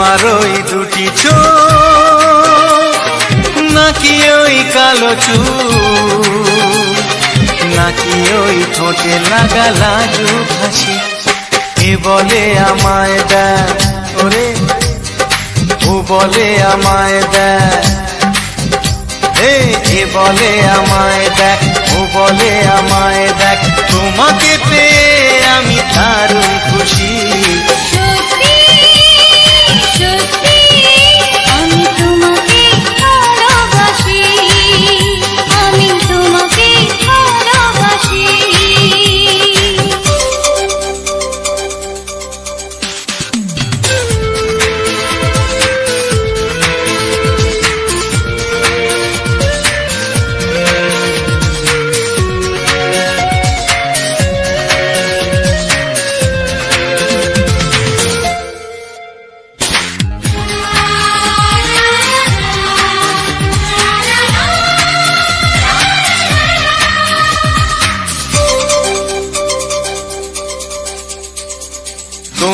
তোমার ওই দুটি চোখ নাকি ওই কালো চুল নাকি ওই ঠোঁটে লাগা লাজুক হাসি এ বলে আমায় দেয় ওরে ও বলে আমায় দেয় এ বলে আমায় দেখ ও বলে আমায় দেখ তোমাকে পেয়ে আমি দারুণ খুশি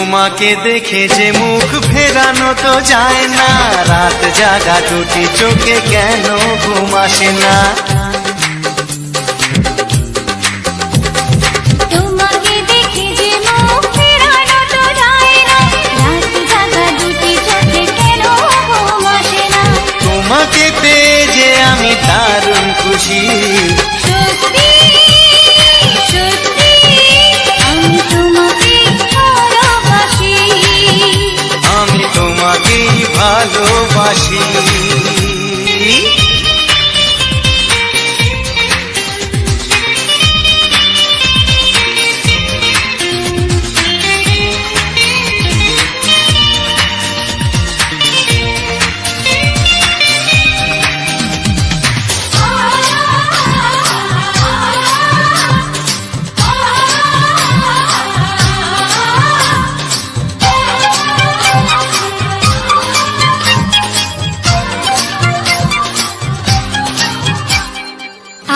তোমাকে দেখে যে মুখ ফেরানো তো যায় না রাত জাগা দুটি চোখে কেন ঘুম আসে না তোমাকে দেখে যে মুখ ফেরানো তো যায় না রাত জাগা দুটি চোখে কেন ঘুম আসে না তোমাকে পেয়ে যে আমি দারুণ খুশি ভালোবাসি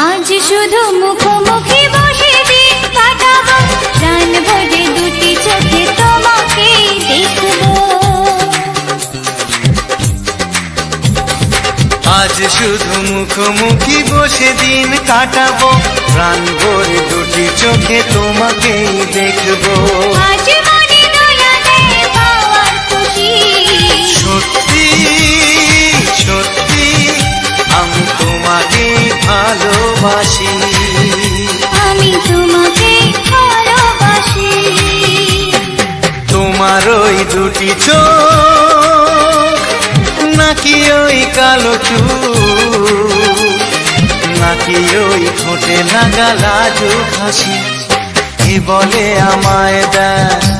আজ শুধু মুখোমুখি বসে দিন কাটাবো প্রাণ ভরে দুটি চোখে তোমাকে দেখবো আজ শুধু মুখোমুখি বসে দিন কাটাবো প্রাণ ভরে দুটি চোখে তোমাকেই দেখবো আজ মনে দোলা দেয় পাওয়ার খুশি সত্যি সত্যি আমি তোমাকে ভালোবাসি আমি তোমাকে ভালোবাসি তোমার ওই দুটি চোখ নাকি ওই কালো চুল নাকি ওই ঠোঁটে লাগা লাজুক হাসি এ বলে আমায় দেয়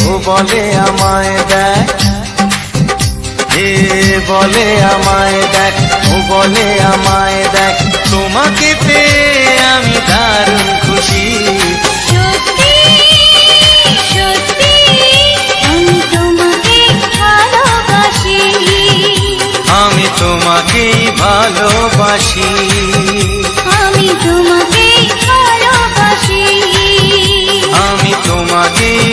ও বলে আমায় দেয় এ বলে আমায় দেখ ও বলে আমায় দেখ তোমাকে পেয়ে আমি দারুণ খুশি সত্যি সত্যি আমি তোমাকে ভালোবাসি আমি তোমাকেই ভালোবাসি আমি তোমাকে ভালোবাসি আমি তোমাকেই